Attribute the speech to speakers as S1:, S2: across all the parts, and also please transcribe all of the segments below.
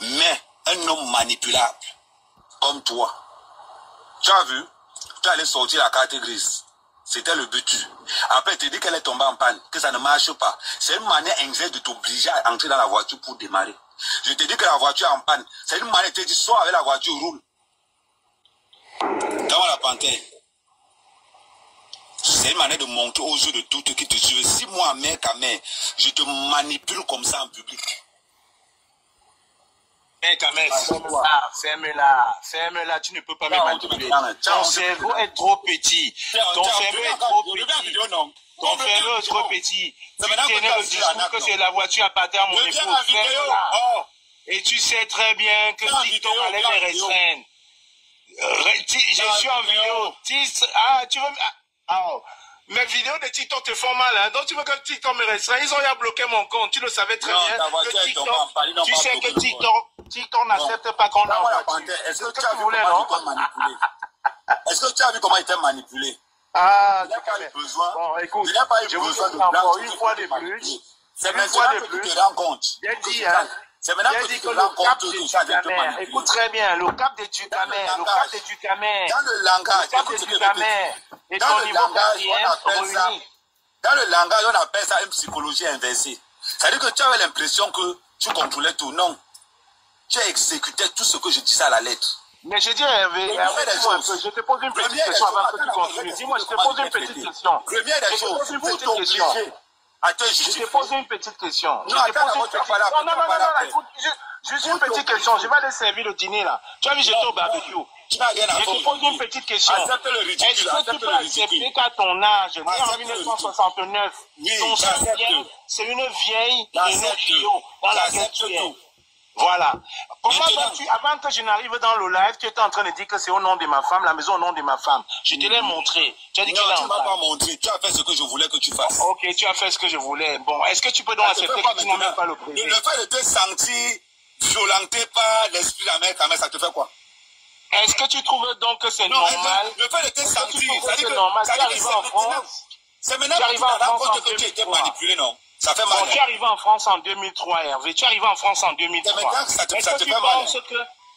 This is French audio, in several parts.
S1: Mais un homme manipulable, comme toi, tu as vu, tu allais sortir la carte grise. C'était le but. Après, tu dis qu'elle est tombée en panne, que ça ne marche pas. C'est une manière exacte de t'obliger à entrer dans la voiture pour démarrer. Je te dis que la voiture est en panne. C'est une manière de te dire, soit avec la voiture, roule. Comment la panthère? C'est une manière de montrer aux yeux de tous qui te suivent. Si moi, mère, je te manipule comme ça en public.
S2: Ferme-la, tu ne peux pas me manipuler. Ton cerveau est trop petit. Ton cerveau est trop petit. Ton cerveau est trop petit. Tu tenais le discours que c'est la voiture appartient à mon époux. Ferme-la. Et tu sais très bien que TikTok allait les restreindre. Je suis en vidéo. Tu veux... Mes vidéos de TikTok te font mal, hein? Donc tu veux que TikTok me restreigne? Ils ont déjà bloqué mon compte. Tu le savais très bien que TikTok... Tu sais que TikTok n'accepte pas qu'on envoie.
S1: Est-ce que tu as vu comment il t'a manipulé? Est-ce que tu as vu comment il t'a manipulé?
S2: Ah,
S1: il n'a pas eu besoin.
S2: Bon, écoute,
S1: il n'a pas eu besoin de
S2: encore une fois de plus.
S1: C'est maintenant que tu te rends compte.
S2: J'ai dit, hein.
S1: C'est maintenant que tu te rends compte que ça vient te manipuler.
S2: Écoute très bien, le cap de Ducamer,
S1: dans le langage,
S2: et ton niveau quatrième réuni.
S1: Dans le langage, on appelle ça une psychologie inversée. C'est-à-dire que tu avais l'impression que tu contrôlais tout. Non. Tu as exécuté tout ce que je disais à la lettre.
S2: Mais je dis, je te pose une petite question avant que tu continues. Dis-moi, je te pose une petite question.
S1: Première des choses, pour t'obliger à te justifier.
S2: Je te pose une petite question.
S1: Non,
S2: écoute, juste une petite question. Je vais aller servir le dîner là. Tu as vu, j'étais au barbecue. Je te pose une petite question. Est-ce que tu peux accepter qu'à ton âge, né en 1969, ton chien, c'est une vieille Renault Clio dans laquelle tu es? Voilà. Comment vas-tu, avant que je n'arrive dans le live, tu étais en train de dire que c'est au nom de ma femme, la maison au nom de ma femme. Je te l'ai montré. Tu as dit que
S1: non, tu ne m'as pas montré. Tu as fait ce que je voulais que tu fasses.
S2: Ok, tu as fait ce que je voulais. Bon, est-ce que tu peux donc accepter que tu n'as même pas le prévu?
S1: Le fait de te sentir violenté par l'esprit de la mère, ça te fait quoi?
S2: Est-ce que tu trouves donc que c'est normal?
S1: Le fait de te sentir,
S2: c'est normal. Tu arrives en France.
S1: C'est maintenant que tu te rends compte que tu étais manipulé, non? Ça fait mal.
S2: Bon, tu es arrivé en France en 2003, Hervé. Tu es arrivé en France en 2003.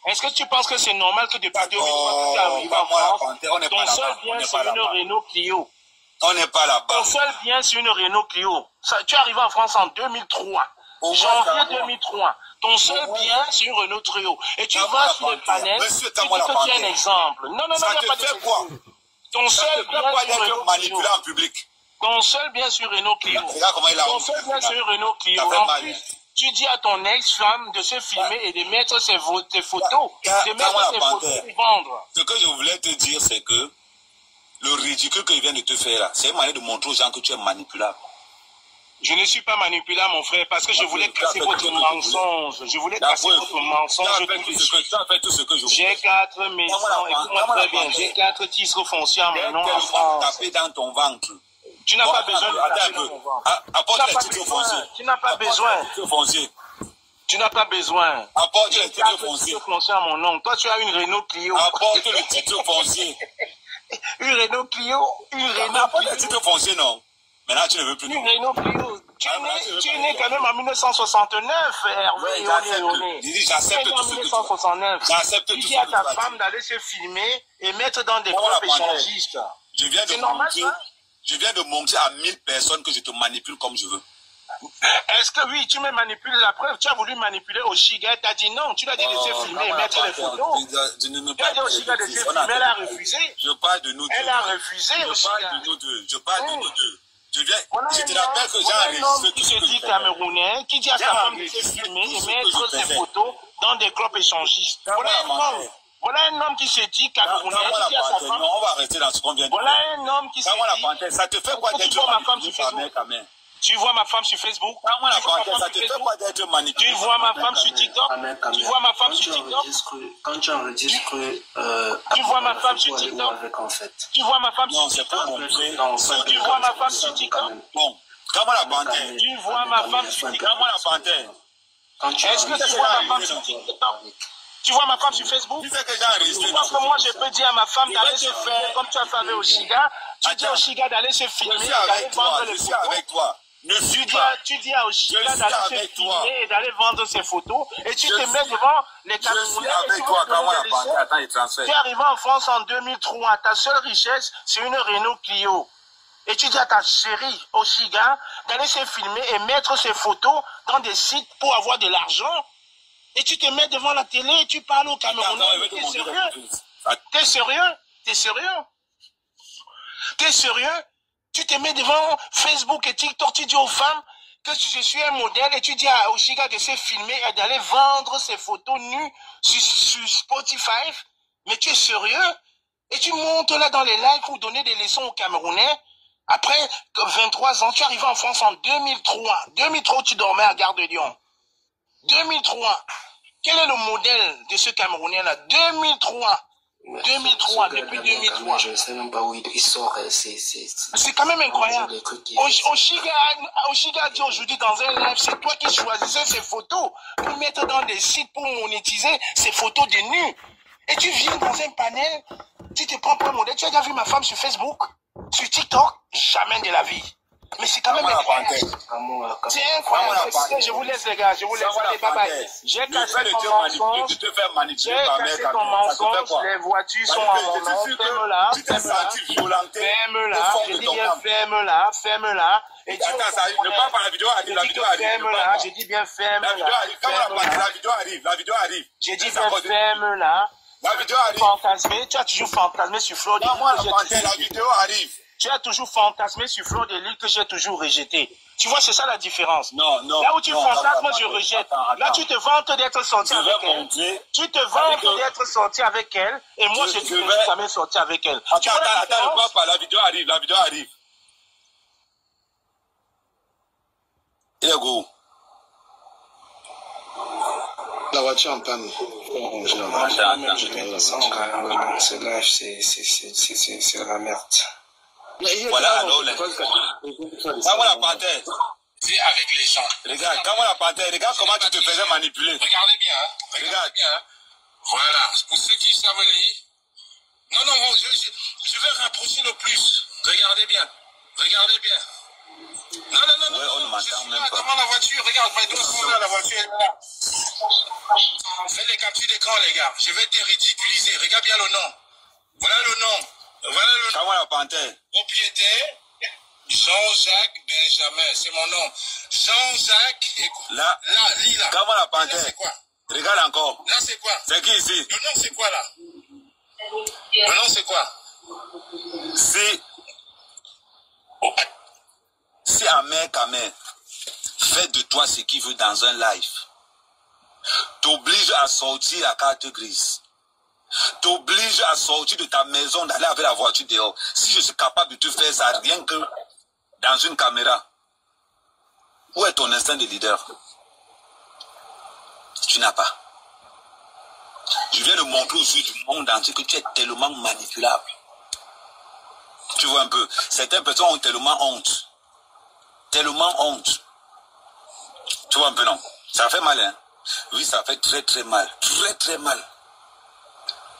S2: Est-ce que tu penses que c'est normal que depuis 2003, tu es arrivé en France, ton seul bien c'est une Renault Clio?
S1: On n'est pas là-bas.
S2: Ton seul bien c'est une Renault Clio. Tu es arrivé en France en 2003. Janvier 2003. Ton seul bien c'est une Renault Clio. Et tu vas sur les panels, tu dis que tu es un exemple. Non, il n'y a pas de quoi. Ton seul bien c'est une Renault Clio.
S1: En public.
S2: Ton seul bien sur Renault Clio. Ton seul bien sur Renault Clio. En plus, tu dis à ton ex-femme de se filmer et de mettre tes photos, de mettre tes photos pour vendre.
S1: Ce que je voulais te dire, c'est que le ridicule qu'il vient de te faire là, c'est une manière de montrer aux gens que tu es manipulable.
S2: Je ne suis pas manipulable, mon frère, parce que je voulais casser votre mensonge. Je voulais casser votre mensonge. J'ai 4 maisons, écoute-moi très bien, j'ai 4 titres fonciers à mon nom en France.
S1: Taper dans ton ventre.
S2: Tu n'as pas besoin de taper dans ton ventre.
S1: Apporte les titres fonciers.
S2: Tu n'as pas besoin. Tu n'as pas besoin.
S1: Apporte les titres fonciers.
S2: À mon nom. Toi, tu as une Renault Clio.
S1: Apporte le titre foncier.
S2: Une Renault Clio.
S1: Apporte les titres fonciers, non. Maintenant, tu ne veux plus.
S2: Une Renault Clio. Tu es né quand même en 1969, Hervé.
S1: J'accepte tout ce que tu veux. J'accepte tout ce que tu veux.
S2: Tu dis à ta femme d'aller se filmer et mettre dans des groupes échangistes.
S1: C'est normal, ça? Je viens de montrer à 1000 personnes que je te manipule comme je veux.
S2: Est-ce que oui, tu me manipules? La preuve, tu as voulu manipuler Oshiga, tu as dit non, tu l'as dit de se filmer et mettre les photos. Tu as dit Oshiga de se filmer, elle a refusé.
S1: Je parle de nous deux.
S2: Elle a refusé, Oshiga.
S1: Je parle de nous deux. Je te rappelle que j'ai enregistré
S2: qui se dit camerounais, qui dit à sa femme de se filmer et mettre ses photos dans des clubs échangistes. Voilà un homme qui se dit camerounais, qui dit à sa femme.
S1: On va rester dans ce qu'on vient de
S2: Voilà un homme qui se dit.
S1: Ça te fait quoi d'être manipulé par mère, quand même?
S2: Tu vois ma femme sur Facebook?
S1: Ça te fait quoi d'être manipulé?
S2: Tu vois ma femme sur TikTok? Tu vois ma femme sur TikTok?
S3: Quand tu enregistres,
S2: tu vois ma femme sur TikTok? Tu vois ma femme sur TikTok? Tu vois ma femme sur TikTok?
S1: Bon, comment la panthère?
S2: Tu vois ma femme sur TikTok?
S1: Comment la panthère?
S2: Est-ce que tu vois ma femme sur TikTok? Tu vois ma femme sur Facebook?
S1: Tu sais que j'ai enregistré.
S2: Tu penses que moi je peux dire à ma femme d'aller se faire comme tu as fait avec Oshiga? Tu dis à Oshiga d'aller se filmer, d'aller vendre les photos.
S1: Je suis avec toi. Ne suis pas.
S2: Tu dis à Oshiga d'aller se filmer et d'aller vendre ses photos et tu te mets devant les Camerounais.
S1: Je suis avec toi quand on a pensé à temps et transfert.
S2: Tu es arrivé en France en 2003. Ta seule richesse, c'est une Renault Clio. Et tu dis à ta chérie Oshiga d'aller se filmer et mettre ses photos dans des sites pour avoir de l'argent. Et tu te mets devant la télé et tu parles aux Camerounais. T'es sérieux? T'es sérieux? T'es sérieux? T'es sérieux? Tu te mets devant Facebook et TikTok, tu dis aux femmes que je suis un modèle et tu dis à Oshiga de se filmer et d'aller vendre ses photos nues sur Spotify. Mais tu es sérieux? Et tu montes là dans les lives pour donner des leçons aux Camerounais. Après 23 ans, tu es arrivé en France en 2003. 2003, tu dormais à Gare de Lyon. 2003. Quel est le modèle de ce Camerounais-là? 2003. 2003, depuis 2003.
S3: Je ne sais même pas où il sort.
S2: C'est quand même incroyable. Oshiga dit aujourd'hui dans un live, c'est toi qui choisissais ces photos pour mettre dans des sites pour monétiser ces photos de nus. Et tu viens dans un panel, tu te prends pour un modèle. Tu as déjà vu ma femme sur Facebook, sur TikTok? Jamais de la vie. Mais c'est quand même incroyable. C'est incroyable. Je vous laisse les gars, je vous laisse. Allez, bye bye. J'ai cassé ton mensonge. J'ai cassé ton mensonge. Les voitures sont à mon nom. Ferme-la. Ferme-la. J'ai dit bien ferme-la. Ferme-la. Et
S1: attends, ne parle pas, la vidéo arrive. La vidéo arrive.
S2: Ferme-la. J'ai dit bien ferme-la.
S1: La vidéo arrive. La vidéo arrive.
S2: J'ai dit bien ferme-la.
S1: La vidéo arrive.
S2: Fantasmé. Tu as toujours fantasmé sur Flo.
S1: La vidéo arrive.
S2: Tu as toujours fantasmé sur Flo de Lille que j'ai toujours rejeté. Tu vois, c'est ça la différence.
S1: Non.
S2: Là où tu fantasmes, moi je rejette. Là, tu te vantes d'être sorti avec elle. Tu te vantes d'être sorti avec elle. Et moi, je dis que je n'ai jamais sorti avec elle.
S1: Attends, ne parle pas. La vidéo arrive. La vidéo arrive. Il est go.
S3: La voiture en panne. Ce live, c'est la merde.
S1: Voilà, alors, quand on la partait,
S4: vis avec les gens.
S1: Regarde, quand on la partait, regarde comment tu te faisais manipuler.
S4: Regardez bien, hein. Regardez bien. Hein. Voilà, pour ceux qui savent lire. Non, je vais rapprocher le plus. Regardez bien. Regardez bien. Non, je suis là devant la voiture. Regarde, mes doigts sont là, la voiture est là. Fais les captures d'écran, les gars. Je vais te ridiculiser. Regarde bien le nom. Voilà le nom. Voilà le nom.
S1: Comment la panthère?
S4: Propriétaire Jean-Jacques Benjamin, c'est mon nom. Jean-Jacques, écoute.
S1: Là,
S4: lis là.
S1: Comment la panthère?
S4: C'est quoi?
S1: Regarde encore.
S4: Là, c'est quoi?
S1: C'est qui ici?
S4: Le nom, c'est quoi là? Le nom, c'est quoi?
S1: Si Ahmed Kamer fait de toi ce qu'il veut dans un live, t'oblige à sortir la carte grise, t'oblige à sortir de ta maison, d'aller avec la voiture dehors. Si je suis capable de te faire ça rien que dans une caméra, où est ton instinct de leader? Tu n'as pas. Je viens de montrer aux yeux du monde entier que tu es tellement manipulable. Tu vois un peu, certaines personnes ont tellement honte. Tellement honte. Tu vois un peu, non? Ça fait mal, hein? Oui, ça fait très très mal. Très très mal.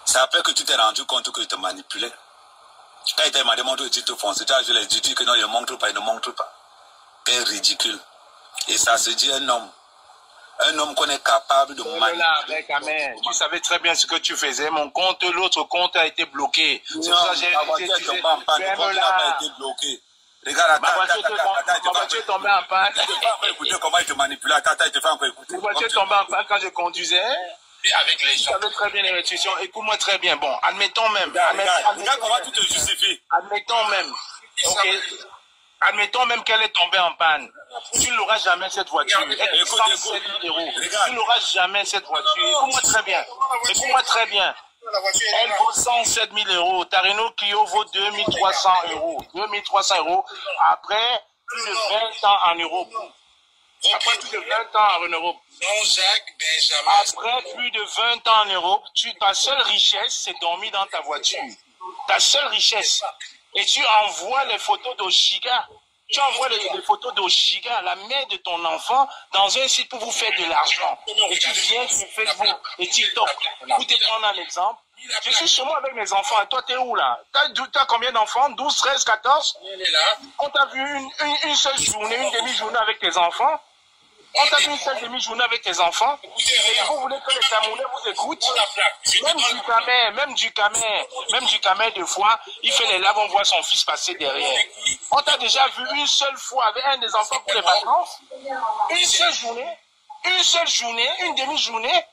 S1: C'est après que tu t'es rendu compte que je te manipulais. Quand il t'a demandé de montrer le titre foncé, tu as dit que non, il ne montre pas, il ne montre pas. C'est ridicule. Et ça se dit un homme. Un homme qu'on est capable de manipuler.
S2: Tu savais très bien ce que tu faisais. Mon compte, l'autre compte a été bloqué.
S1: C'est pour ça que j'ai été pas en panne. Le compte n'a pas été bloqué. Regarde,
S2: ma voiture est tombée en panne.
S1: Tu ne peux pas écouter comment il te manipule. Attends, il te fait encore écouter.
S2: Ma voiture est tombée en panne quand je conduisais.
S4: Et avec les gens.
S2: Tu savais très bien les restrictions. Écoute-moi très bien. Bon, admettons même.
S1: Regarde comment tu te justifies.
S2: Admettons même. Ok. Admettons même qu'elle est tombée en panne. Tu n'auras jamais cette voiture. Elle coûte 107 000 €. Tu n'auras jamais cette voiture. Écoute-moi très bien. Écoute-moi très bien. Elle vaut 107 000 €. Ta Renault Clio vaut 2300 €. 2300 € après plus de 20 ans en Europe. Après plus de 20 ans en Europe.
S4: Jean-Jacques Benjamin.
S2: Après plus de 20 ans en Europe, ta seule richesse, c'est dormir dans ta voiture. Ta seule richesse. Et tu envoies les photos d'Oshiga Tu envoies les photos d'Oshiga, la mère de ton enfant, dans un site pour vous faire de l'argent. Et tu viens sur Facebook et TikTok pour te prendre un exemple. Je suis chez moi avec mes enfants. Et toi, t'es où là? T'as combien d'enfants? 12, 13, 14? On t'a vu une seule journée, une demi-journée avec tes enfants? On t'a vu une seule demi-journée avec tes enfants? Et vous voulez que les Camerounais vous écoutent? Même du Camer, des fois, il fait les laves, on voit son fils passer derrière. On t'a déjà vu une seule fois avec un des enfants pour les vacances? Une seule journée, une demi-journée?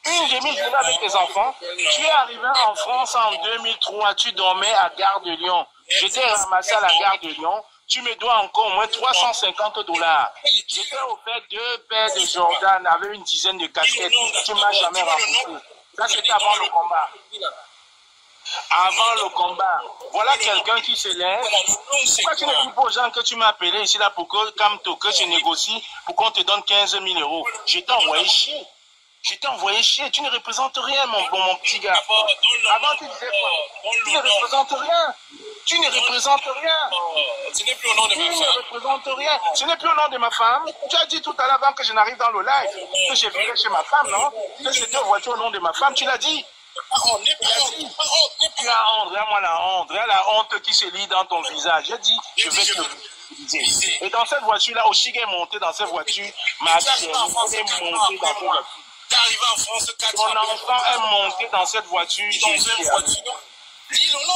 S2: Une demi-journée avec tes enfants. Tu es arrivé en France en 2003, tu dormais à Gare de Lyon. Je t'ai ramassé à la Gare de Lyon. Tu me dois encore au moins $350. Je t'ai offert 2 paires de Jordan avec une dizaine de casquettes. Tu ne m'as jamais remboursé. Ça, c'était avant le combat. Avant le combat. Voilà quelqu'un qui se lève. Pourquoi tu ne dis pas aux gens que tu m'as appelé ici là pour que je négocie pour qu'on te donne 15 000 €? Je t'ai envoyé chier. Je t'ai envoyé chier, tu ne représentes rien, mon petit gars. Avant, tu disais quoi? Tu ne représentes rien. Tu ne représentes rien.
S4: Ce n'est plus au nom de ma femme.
S2: Tu ne représentes rien. Ce n'est plus au nom de ma femme. Tu as dit tout à l'heure avant que je n'arrive dans le live que j'ai vécu chez ma femme, non? Que c'était une voiture au nom de ma femme. Tu l'as dit. Tu as honte. Regarde-moi la honte. Regarde la honte qui se lit dans ton visage. J'ai dit, je vais te... Et dans cette voiture-là, Oshiga est monté dans cette voiture. Ma vie est montée dans cette voiture.
S4: Arrivé en France 4
S2: Mon enfant est monté dans cette voiture.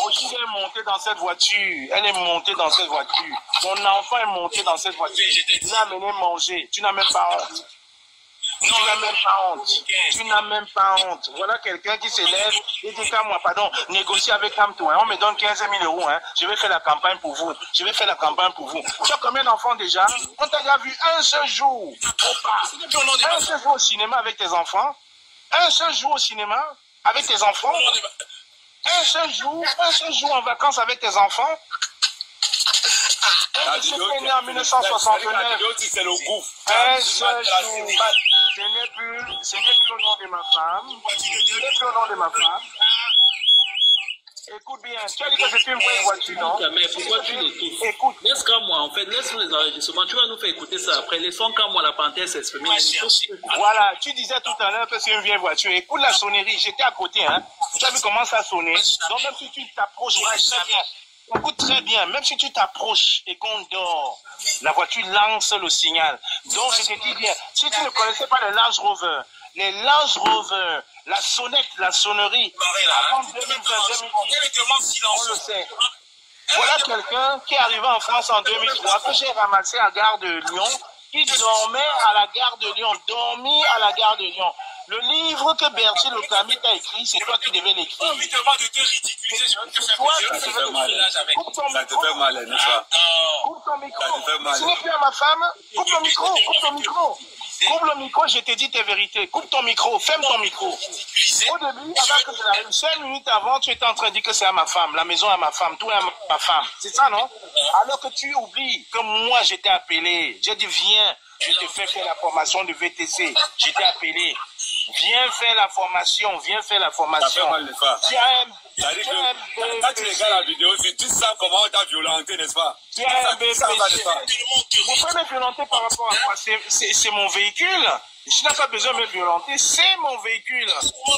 S2: Oshiga est monté dans cette voiture. Elle est montée dans cette voiture. Mon enfant est monté dans cette voiture. Tu l'as amené manger. Tu n'as même pas honte. Tu n'as même pas honte. Tu n'as même pas honte. Voilà quelqu'un qui s'élève et dit qu'à moi, pardon, négocier avec Camto. Hein. On me donne 15 000 €. Hein. Je vais faire la campagne pour vous. Je vais faire la campagne pour vous. Tu as combien d'enfants déjà? On t'a déjà vu un seul jour. Un seul jour au cinéma avec tes enfants. Un seul jour au cinéma avec tes enfants. Un seul jour en vacances avec tes enfants. Un monsieur qui est né en 1969.
S1: C'est le gouffre.
S2: Un seul jour. Ce n'est plus au nom de ma femme. Ce n'est plus au nom de ma femme. Écoute bien, tu as dit que c'était une vraie voiture, non?
S5: Mais pourquoi tu l'écoutes?
S2: Écoute.
S5: Laisse qu'à moi, en fait, laisse-nous les enregistrements. Tu vas nous faire écouter ça après. Laissons qu'à moi la parenthèse s'exprimer.
S2: Voilà, tu disais tout à l'heure que c'est une vieille voiture. Écoute la sonnerie, j'étais à côté, hein. Tu as vu comment ça sonnait? Donc même si tu t'approches, écoute très bien, même si tu t'approches et qu'on dort, la voiture lance le signal. Donc je te dis bien, si tu ne connaissais pas les Land Rover, la sonnette, la sonnerie, avant 2020, on le sait. Voilà quelqu'un qui est arrivé en France en 2003, que j'ai ramassé à Gare de Lyon, qui dormait à la Gare de Lyon, dormi à la Gare de Lyon. Le livre que Berthier Le Camus t'a écrit, c'est toi qui devais l'écrire. C'est toi qui devais l'écrire. Coupe ton micro. Coupe ton micro. Ce n'est plus à ma femme. Coupe ton micro. Coupe ton micro. Coupe le micro, je t'ai dit tes vérités. Coupe ton micro, ferme ton micro. Au début, avant que je n'arrive, 5 minutes avant, tu étais en train de dire que c'est à ma femme, la maison à ma femme, tout est à ma femme. C'est ça, non? Alors que tu oublies que moi, j'étais appelé. J'ai dit, viens, je te fais faire la formation de VTC. J'étais appelé. Viens faire la formation, viens faire la formation.
S1: Quand tu regardes la vidéo, tu sens comment on t'a violenté, n'est-ce pas?
S2: Vous pouvez me violenter par rapport à quoi? C'est mon véhicule. Je n'ai pas besoin de me violenter. C'est mon véhicule.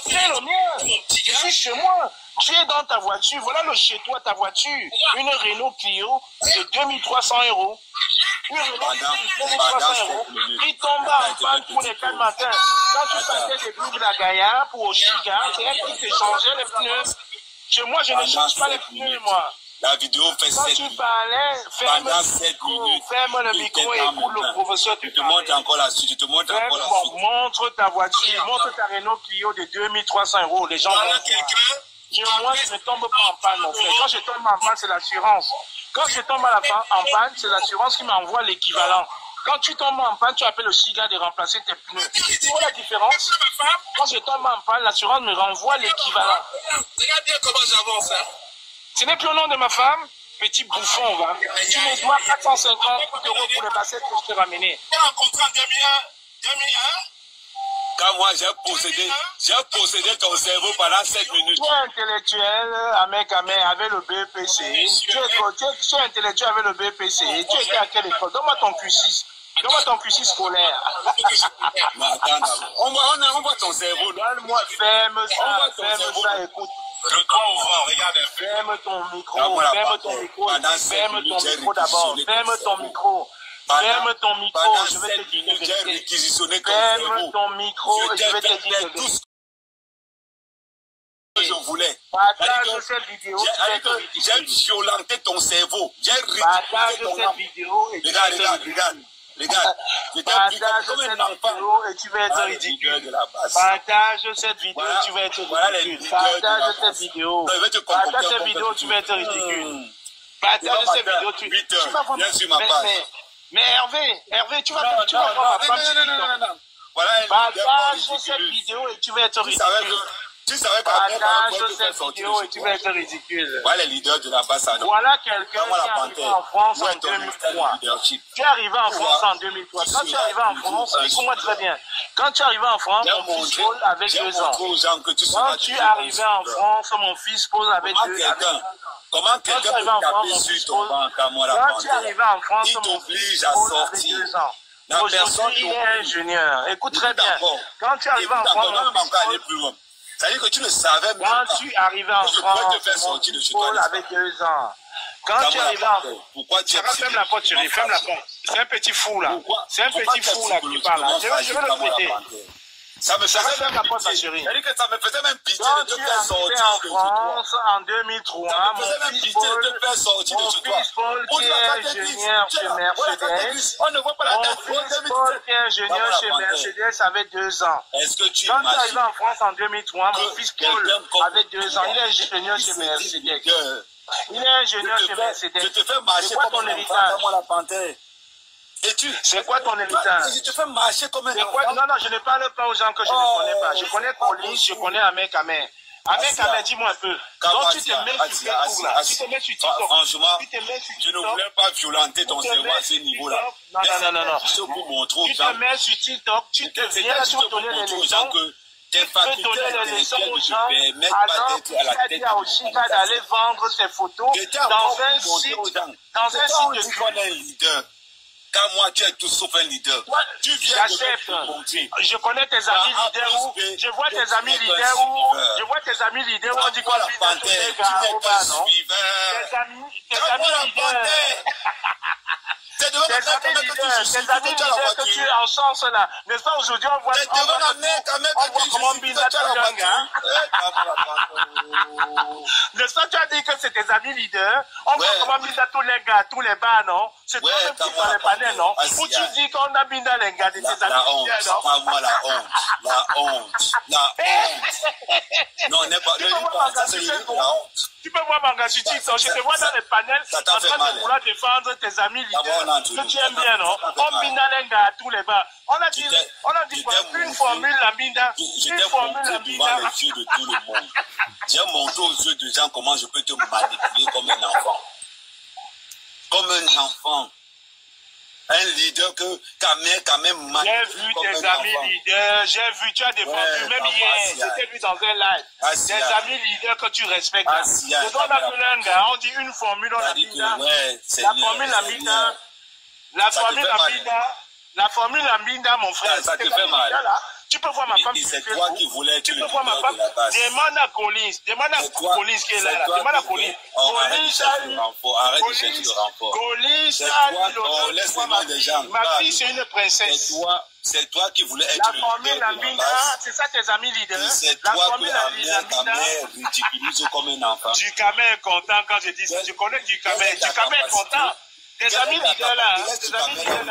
S2: C'est le mien. Je suis chez moi. Tu es dans ta voiture. Voilà le chez toi, ta voiture. Une Renault Clio de 2300 €. Une Renault Clio de 2300 €. Il tombe en panne pour les 4 matins. Quand tu partais des Big la Gaïa pour Oshiga, c'est elle qui te changeait les pneus. Chez moi, je ne change pas les pneus, moi.
S1: La vidéo fait 7 minutes.
S2: Quand tu parlais, ferme le micro et écoute le professeur.
S1: Je te montre encore la suite. Je te montre encore la suite.
S2: Montre ta voiture, montre ta Renault Clio de 2300 €. Les gens vont voir. Moi, je ne tombe pas en panne, mon frère. Quand je tombe en panne, c'est l'assurance. Quand je tombe en panne, c'est l'assurance qui m'envoie l'équivalent. Quand tu tombes en panne, tu appelles le Oshiga de remplacer tes pneus. Tu vois la différence? Quand je tombe en panne, l'assurance me renvoie l'équivalent.
S4: Regarde bien comment j'avance.
S2: Ce n'est plus au nom de ma femme, petit bouffon, va. Tu me dois 450 € pour les baskets que je t'ai ramené.
S4: Tu as rencontré en 2001.
S1: Quand moi j'ai possédé ton cerveau pendant 7 minutes.
S2: Tu es intellectuel, avec le BPC. Tu es intellectuel avec le BPC. Tu étais à quelle école? Donne-moi ton Q6. Donne-moi ton Q6 scolaire.
S1: Mais attends, on voit ton cerveau.
S2: Donne-moi, ferme ça, écoute.
S4: Le toit ouvrant, regarde un peu.
S2: Ferme ton micro d'abord. Ferme ton micro. Ferme ton micro, je vais te dire
S1: j'ai réquisitionné ton
S2: cerveau.
S1: cerveau.
S2: Ferme ton micro, je vais te dire
S1: tout ce que je voulais.
S2: Partage cette vidéo,
S1: j'ai violenté ton cerveau. J'ai réquisitionné ton
S2: cette vidéo et
S1: regarde.
S2: Partage cette vidéo et tu vas être ridicule. Partage cette vidéo et tu vas être ridicule. Partage cette vidéo. Partage cette vidéo, tu vas être ridicule. Partage cette vidéo, tu vas voir.
S1: Viens sur ma page.
S2: Mais Hervé, tu vas voir ma page. Partage cette vidéo et tu vas être ridicule.
S1: Tu savais
S2: partage cette vidéo et tu vas être ridicule.
S1: Voilà les leaders de la base.
S2: Voilà quelqu'un qui est arrivé en France en 2003. Tu es arrivé en France en 2003. Quand tu es arrivé en France, écoute-moi très bien. Quand tu es arrivé en France, mon fils Paul avait 2 ans. Quand tu es arrivé en France, mon fils Paul avait 2 ans.
S1: Comment quelqu'un peut taper sur ton banc quand moi la panthère?
S2: Quand tu es arrivé en France, mon fils Paul avait 2 ans. Aujourd'hui, il est ingénieur. Écoute très bien. Quand tu es arrivé en France, mon fils Paul...
S1: C'est-à-dire que tu ne savais même
S2: pas.
S1: Quand
S2: tu arrivais en France, Paul avait 2 ans. Quand tu arrivais en France, pourquoi tu fermes la porte, chérie, ferme la porte. C'est un petit fou là. C'est un petit fou là qui parle. Je vais le prêter.
S1: Ça me faisait même pitié. C'est-à-dire que ça me faisait même pitié de te faire sortir
S2: en France en 2003. Mon fils Paul qui est ingénieur chez Mercedes.
S1: On ne voit pas la tête.
S2: Mon fils Paul qui est ingénieur chez Mercedes avait 2 ans.
S1: Est-ce que tu
S2: Quand tu es arrivé en France en 2003, mon fils Paul avait 2 ans. Il est ingénieur chez Mercedes. Il est ingénieur chez Mercedes.
S1: Je te fais marcher
S2: C'est quoi ton héritage? C'est quoi ton héritage?
S1: Je te fais marcher comme un enfant.
S2: Non, je ne parle pas aux gens que je ne connais pas. Je connais Colin, je connais Ahmed Kamer. Ahmed Kamer, dis-moi un peu. Donc tu te mets sur Facebook là. Tu te mets sur TikTok.
S1: Franchement, je ne voulais pas violenter ton cerveau à ce niveau-là.
S2: Non.
S1: Tu
S2: te mets sur TikTok, tu te viens pour donner les leçons. Tu peux donner les leçons aux gens, alors tu as dit à Oshika d'aller vendre ses photos dans un site de
S1: leader. Quand moi, tu es tout sauf un leader. Tu viens de
S2: je connais tes amis leaders où, je vois tes amis leaders où, on dit quoi,
S1: la panthère, tu n'es pas suiveur.
S2: Tes amis leaders. Tes amis leaders que tu encenses là. N'est-ce pas aujourd'hui, on voit comment Binda Tanganga. N'est-ce pas, tu as dit que c'est tes amis leaders. On voit comment Binda tous les gars, tous les bars, non? C'est toi même qui dans les panels, non? Où tu dis qu'on a Binda les gars de tes amis leaders, non?
S1: Pas moi, la honte. Non, on n'est pas.
S2: Tu peux voir Manga sur TikTok, je te vois dans les panels en train de vouloir défendre tes amis leaders que tu aimes bien, non? On binda les gars à tous les bars. On a dit quoi? Une formule la binda. Une formule la binda.
S1: Les yeux de tout le monde. J'ai montré aux yeux des gens comment je peux te manipuler comme un enfant. Comme un enfant. Un leader que quand même
S2: j'ai vu tes amis leaders, j'ai vu, tu as défendu, même hier, j'étais vu dans un live. Tes amis leaders que tu respectes. Je dois l'appeler un gars, on dit une formule, on a dit la formule Lambinda. La formule Lambinda, mon frère.
S1: Ça te fait mal.
S2: Tu peux voir ma femme.
S1: C'est toi qui voulais
S2: tu peux voir ma femme. Demande à Collins. Demande à Collins qui est là. Demande à Collins.
S1: Arrête de chercher le renfort. Arrête de chercher le renfort.
S2: Collins,
S1: laisse-moi des gens.
S2: Ma fille, c'est une princesse.
S1: C'est toi qui voulais être le
S2: formule Lambinda, c'est ça tes amis leaders.
S1: C'est toi qui Lambinda ridiculise comme un enfant.
S2: Du Kamer est content quand je dis ça. Je connais du Kamer. Du Kamer est content. Tes amis leaders là,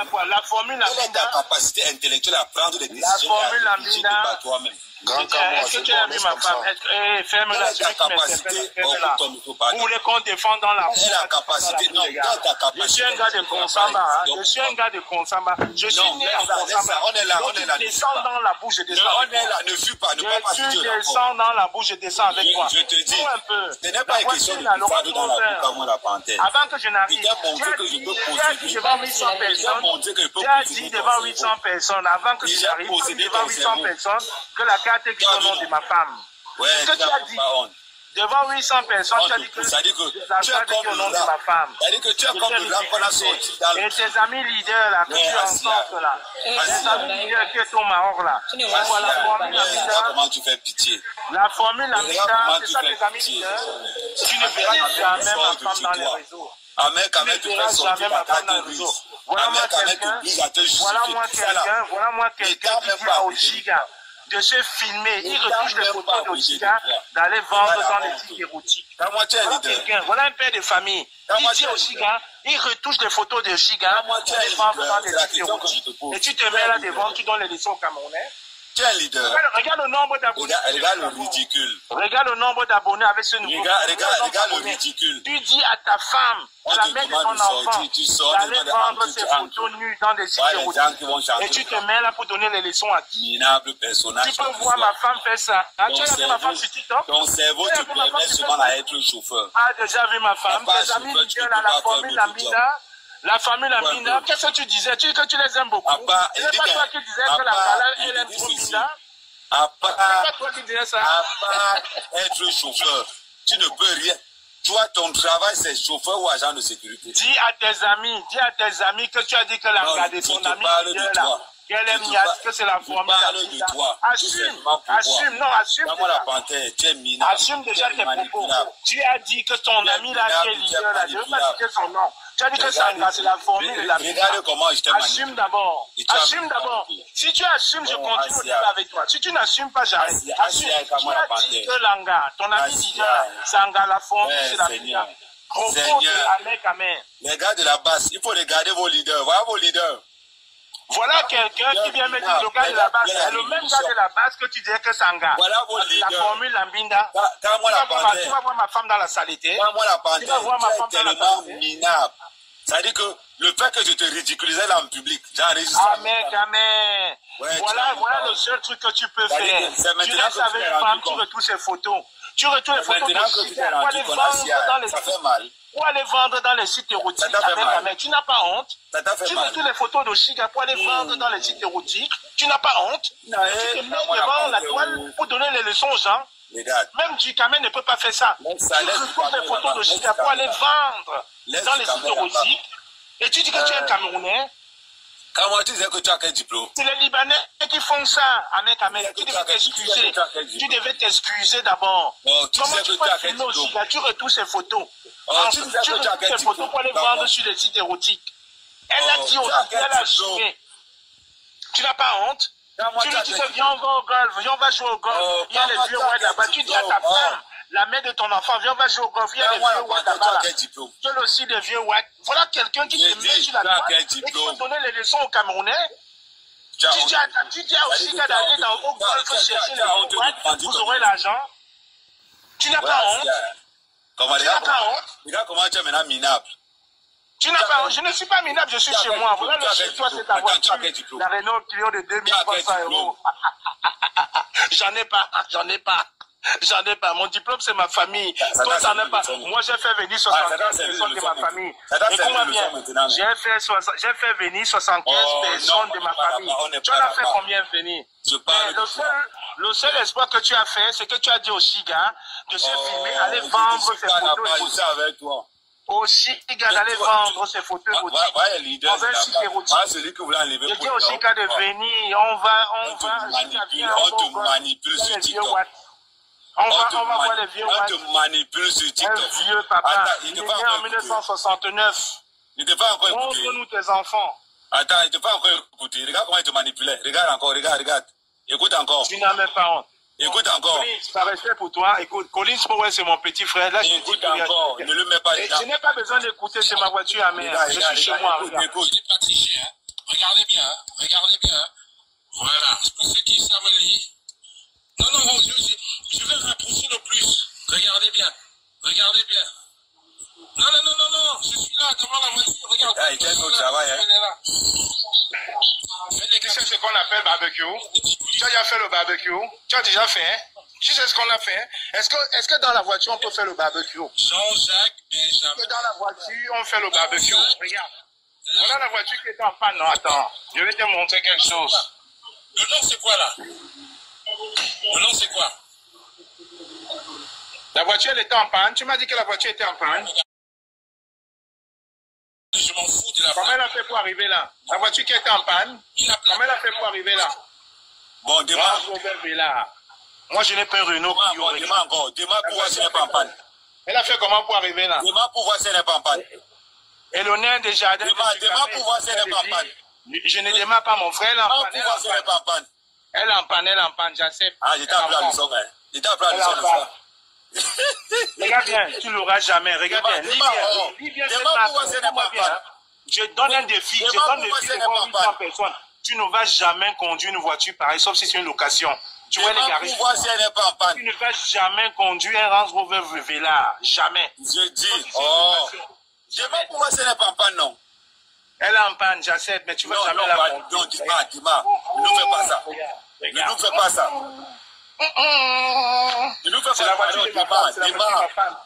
S2: quoi? La formule Lambinda.
S1: Quelle est ta capacité intellectuelle à prendre des décisions et à réfléchir par toi-même?
S2: Est-ce que tu as vu ma femme? Ferme-la, celui qui m'interpelle, ferme-la. Vous voulez qu'on défende dans la
S1: capacité, non,
S2: je suis un gars de Konsamba, je suis un gars de Konsamba. Je suis né en Konsamba.
S1: On est là, on est là.
S2: Descends dans la bouche, je descends.
S1: On est là, ne fuis pas, ne pas passer.
S2: Tu descends dans la bouche, je descends avec toi.
S1: Je te dis,
S2: un peu.
S1: Ce n'est pas une question de fardeau dans la bouche comme la panthère.
S2: Avant que je n'arrive,
S1: tu as dit
S2: devant 800 personnes, tu as dit devant 800 personnes, avant que je n'arrive, devant 800 personnes, que la carte est au nom de ma femme.
S1: Ouais,
S2: ce que tu as dit devant 800 personnes, tu as dit que la carte est au nom de ma femme.
S1: C'est-à-dire que tu es comme le rat qu'on a sorti dans le...
S2: Et tes amis leaders là, que tu entends là, tes amis leaders qui sont au Maroc là, voilà,
S1: comment tu fais pitié.
S2: la formule Amida, c'est ça tes amis leaders, tu ne verras jamais ma femme dans les réseaux.
S1: Amen, quand même, tu fais sortir la carte grise.
S2: Voilà moi quelqu'un qui dit à Oshiga de se filmer, il retouche les photos d'Oshiga, d'aller vendre dans les sites érotiques. Voilà un père de famille. Il dit à Oshiga, il retouche les photos d'Oshiga, d'aller vendre dans les sites érotiques. Et tu te mets là devant, tu donnes les leçons aux Camerounais.
S1: Tu es un leader.
S2: Regarde le nombre d'abonnés.
S1: Regarde le ridicule.
S2: Regarde le nombre d'abonnés avec ce nouveau.
S1: Regarde le ridicule.
S2: Tu dis à ta femme, à la mère de ton enfant, d'aller vendre ses photos nues dans des sites érotiques. Et tu te mets là pour donner les leçons à qui?
S1: Minable personnage.
S2: Tu peux voir ma femme faire ça. Tu as vu ma femme sur TikTok?
S1: Ton cerveau te permet seulement à être chauffeur.
S2: Ah, déjà vu ma femme. Tes amis leaders là, la famille Lamina. La famille Lamina, qu'est-ce que tu disais? Que tu les aimes beaucoup. C'est pas toi qui disais que la Kala, elle aime trop Mina. C'est pas toi qui disais ça.
S1: À part être chauffeur, tu ne peux rien. Toi, ton travail, c'est chauffeur ou agent de sécurité.
S2: Dis à tes amis que tu as dit que la Kala, ton ami leader là, qu'elle aime Yas, que c'est la formule Lamina. Assume.
S1: Moi, la panthère, tu es minable.
S2: Assume déjà tes propos. Tu as dit que ton ami là, qui est leader là, je ne veux pas citer son nom. Tu as dit que Sanga, c'est la formule de la
S1: regarde comment je t'ai manipulé.
S2: Assume d'abord. Assume d'abord. Si tu assumes, je continue au débat avec toi. Si tu n'assumes pas, j'arrête. Assume. Tu as dit que Langa, ton ami leader, Sanga, la formule, c'est la leader. Propos de Ahmed Kamer.
S1: Les gars de la base, il faut regarder vos leaders. Voilà vos leaders.
S2: Voilà quelqu'un qui vient me dire le gars de la base. C'est le même gars de la base que tu disais que Sanga.
S1: Voilà vos leaders.
S2: La formule Lambinda. Tu vas voir ma femme dans la salité.
S1: Moi, la panthère,
S2: tu vas voir ma femme dans la
S1: tellement minable. C'est-à-dire que le fait que je te ridiculisais là en public, j'enregistre.
S2: Voilà le seul truc que tu peux faire. Tu restes avec une femme, tu retouches ses photos. Tu retouches les photos pour aller vendre dans les sites érotiques. Tu n'as pas honte. Tu retouches les photos d'Oshiga pour aller vendre dans les sites érotiques. Tu n'as pas honte. Tu te mets devant la toile pour donner les leçons aux gens. Même Djikame ne peut pas faire ça. Tu retrouves les photos d'Oshiga pour aller vendre dans les sites érotiques. Et tu dis que tu es un Camerounais.
S1: Quand moi tu disais que tu as quel diplôme?
S2: C'est les Libanais qui font ça, Ahmed Kamer. Tu devais t'excuser. Tu devais t'excuser d'abord. Comment tu peux filmer Oshiga? Tu retouches ces photos. Tu retouches ces photos pour aller vendre sur les sites érotiques. Elle a dit aussi, elle a assumé. Tu n'as pas honte? Tu lui dis que viens, on va au golf, viens, on va jouer au golf. Il y a les vieux ouais là-bas. Tu dis à ta femme, la mère de ton enfant, viens, on va jouer au golf. Il y a les vieux ouais là-bas. Tu as aussi des vieux ouais. Voilà quelqu'un qui te met sur la toile et qui peut donner les leçons aux Camerounais. Tu dis à Oshiga d'aller au golf chercher les vieux ouais, vous aurez l'argent. Tu n'as pas honte. Tu n'as pas honte.
S1: Regarde comment tu es maintenant minable.
S2: Tu n'as pas honte. Je ne suis pas minable, je suis chez moi. Voilà le chez toi, c'est ta voiture. La Renault Clio de 2300 €. J'en ai pas. Mon diplôme, c'est ma famille. Toi, t'en as pas. Moi, j'ai fait venir 75 personnes de ma famille. Écoute-moi bien. J'ai fait venir 75 personnes de ma famille. Tu en as fait combien venir? Le seul espoir que tu as fait, c'est que tu as dit au Shiga de se filmer, aller vendre ses photos
S1: avec toi.
S2: Oshiga d'aller vendre ses photos érotiques dans un site érotique. Je dis au Shiga de venir, on te
S1: manipule sur TikTok.
S2: On va voir les vieux
S1: on te manipule sur TikTok.
S2: Un vieux papa, il est né en 1969.
S1: Il ne t'a pas encore écouté.
S2: Montre-nous tes enfants.
S1: Attends, il ne t'a pas encore écouté. Regarde comment il te manipulait. Regarde encore, regarde. Écoute encore.
S2: Tu n'as même pas honte.
S1: Écoute encore.
S2: Ça respect pour toi. Écoute, Collins Powell, c'est mon petit frère. Là,
S1: écoute encore. Ne le mets pas dedans.
S2: Je n'ai pas besoin d'écouter, c'est ma voiture à mère. Je suis chez moi.
S1: Écoute.
S4: Je n'ai pas triché, hein. Regardez bien. Voilà. Pour ceux qui savent lire, Non, non, je vais rapprocher le plus. Regardez bien. Regardez bien. Non, non, non, non, non. Je suis là devant la voiture. Regarde.
S1: Ah, il fait au travail, hein.
S2: Tu sais ce qu'on appelle barbecue? Tu as déjà fait le barbecue? Tu as déjà fait? Tu sais ce qu'on a fait? Est-ce que dans la voiture, on peut faire le barbecue?
S4: Jean-Jacques Benjamin.
S2: Est-ce que dans la voiture, on fait le barbecue? Regarde. Voilà la voiture qui est en panne. Non, attends. Je vais te montrer quelque chose.
S4: Le nom, c'est quoi, là? Le nom, c'est quoi?
S2: La voiture, elle était en panne. Tu m'as dit que la voiture était en panne.
S4: Je m'en fous de la
S2: Comment elle a fait pour arriver là? La voiture qui était en panne, comment elle a fait pour arriver là?
S1: Bon, demain.
S2: Moi, je n'ai pas un Renault qui
S1: Bon, demain encore. Demain, pour voir si elle n'est pas en panne.
S2: Elle a fait comment pour arriver là?
S1: Demain, pour voir si elle n'est pas en panne.
S2: Et le nain des jardins.
S1: Demain, pour voir si elle n'est pas en panne.
S2: Je ne démarre pas mon frère. Elle est en panne.
S1: Pour voir si elle n'est pas en panne.
S2: Elle est en panne, j'accepte.
S1: Ah, j'étais appelé à la leçon, hein. J'étais appelé à la leçon.
S2: Regarde bien, tu l'auras jamais. Regarde bien.
S1: Demain, pour voir si elle n'est pas en panne.
S2: Je donne un défi. Je donne un défi de voir 800 personnes. Tu ne vas jamais conduire une voiture pareille, sauf si c'est une location. Tu vois les garer.
S1: Pour voir si elle n'est pas en panne.
S2: Tu ne vas jamais conduire un Range Rover Velar. Jamais.
S1: Je dis, oh. Demain, pour voir si elle n'est pas en panne, non.
S2: Elle est en panne, j'accepte, mais tu vas jamais la conduire.
S1: Non, dis-moi. Ne nous fais pas ça. Ne nous fais pas ça. Ne nous fais pas ça.
S2: C'est la voiture de ma femme.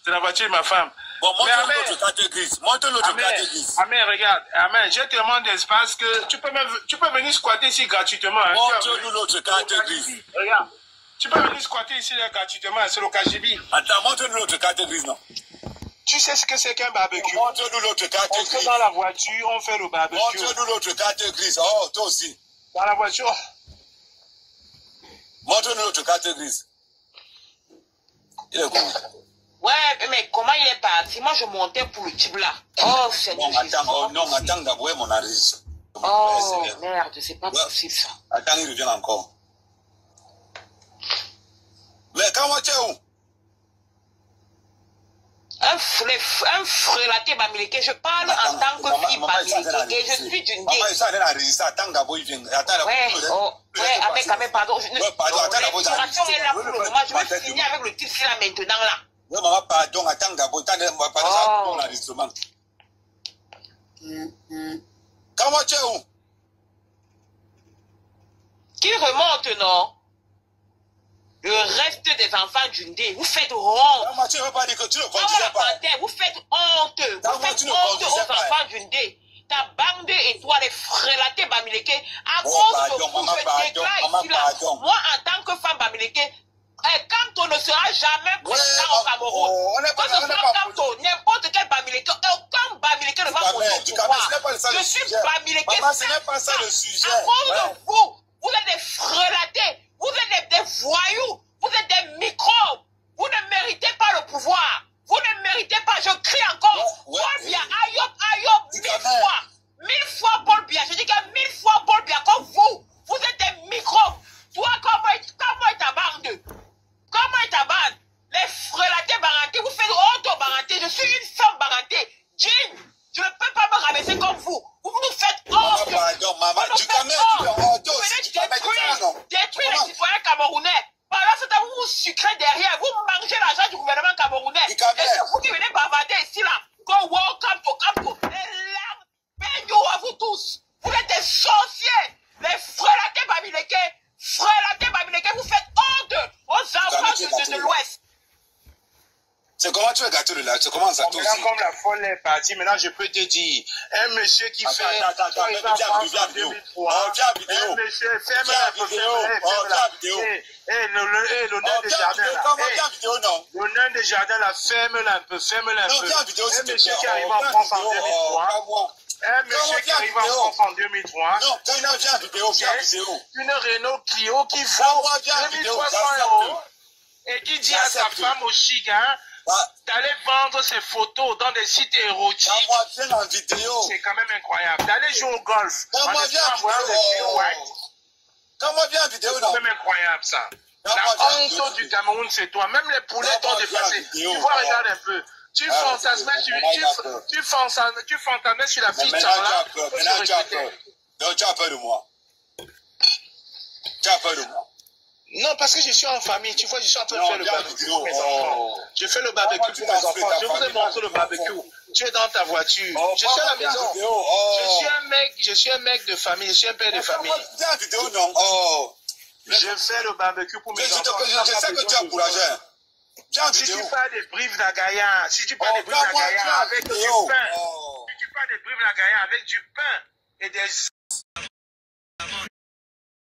S2: C'est la voiture de ma femme.
S1: Bon, montre-nous notre carte grise. Montre-nous notre carte grise.
S2: Amen, regarde. Amen, j'ai tellement d'espace que tu peux venir squatter ici gratuitement. Hein.
S1: Montre-nous notre carte grise.
S2: Regarde. Tu peux venir squatter ici là, gratuitement. C'est le KGB.
S1: Attends, montre-nous notre carte grise, non?
S2: Tu sais ce que c'est qu'un barbecue?
S1: Montre-nous notre carte grise.
S2: On fait dans la voiture, on fait le barbecue.
S1: Montre-nous notre carte grise. Oh, toi aussi.
S2: Dans la voiture.
S1: Montre-nous notre carte grise. Il est con.
S6: Ouais, mais comment il est parti? Moi, je montais pour le type là. Oh, Seigneur Jésus.
S1: Non, attends d'abord mon arrêt.
S6: Oh, merde, c'est pas possible ça.
S1: Attends, il revient encore. Mais quand tu es où?
S6: Un frélaté bamileke, je parle en tant que fille bamileke, je suis d'une dé. Ouais, avec quand même, pardon. L'inspiration est là pour le moment, je vais finir avec le titre là maintenant là.
S1: Oui, maman, pardon, attends d'abord, pardon, l'enregistrement. Comment tu es où?
S6: Qui remonte, non? Le reste des enfants d'une dé, vous faites honte.
S1: Comment tu ne veux pas dire que tu ne conduisais pas?
S6: Vous faites honte. Vous faites honte aux enfants d'une dé. Ta bande et toi, les frélatés bamileke, à cause de vous, je déclare ici là. Moi, en tant que femme bamileke, Kamto ne sera jamais président au Cameroun. Quand ce sera Kamto, n'importe quel bamileke, aucun bamileke ne va monter au pouvoir. Je suis bamileke.
S1: Ce n'est pas ça le sujet.
S6: À cause de vous, vous êtes des frélatés. Vous êtes des voyous, vous êtes des microbes, vous ne méritez pas le pouvoir, vous ne méritez pas, je crie encore, Paul Biya, Ayob, 1000 fois Paul Biya, je dis que 1000 fois Paul Biya, comme vous êtes des microbes, toi, comment est ta bande, les frelatés barantés, vous faites auto-baranté, je suis une femme barantée, Jean, je ne peux pas me rabaisser comme vous nous faites honte.
S1: Pardon, maman, tu
S6: détruire les citoyens camerounais. Pendant ce temps, vous vous sucrez derrière, vous mangez l'argent du gouvernement camerounais. Et c'est vous qui venez bavarder ici là. Go welcome to Kamto. Les larmes peignent à vous tous. Vous êtes des sorciers. Les frelatés bamileke, vous faites honte aux enfants de l'Ouest.
S1: C'est comment tu veux gâter le lac? C'est comment ça
S2: aussi? Comme la folle est partie, maintenant je peux te dire, un monsieur qui fait...
S1: Attends, viens vidéo.
S2: Un monsieur, ferme la vidéo. Le nain des jardins là. Le nain des jardins là, ferme-la un peu, ferme-la un peu. Un monsieur qui arrive en France en 2003. Un monsieur qui arrive en France en 2003.
S1: Non, viens vidéo.
S2: Une Renault Clio qui vaut 2300 €. Et qui dit à sa femme au chic, hein, d'aller vendre ses photos dans des sites érotiques. C'est quand même incroyable. D'aller jouer au golf.
S1: Comment viens vidéo?
S2: C'est quand même incroyable ça. La honte du Cameroun, c'est toi. Même les poulets t'ont dépassé. Tu vois, regarde un peu. Tu fantasmais sur la fille là.
S1: Donc tu as peur de moi.
S7: Non, parce que je suis en famille. Tu vois, je suis en train de faire le barbecue pour mes enfants. Je fais le barbecue pour mes enfants. Je vous ai montré le barbecue. Tu es dans ta voiture. Je suis à la maison. Je suis un mec de famille. Je suis un père de famille. Je fais le barbecue pour mes enfants.
S1: Je sais que tu es encouragé.
S7: Si tu parles de brives d'Agaya, si tu parles de brives d'Agaya avec du pain, si tu parles de brives d'Agaya avec du pain et des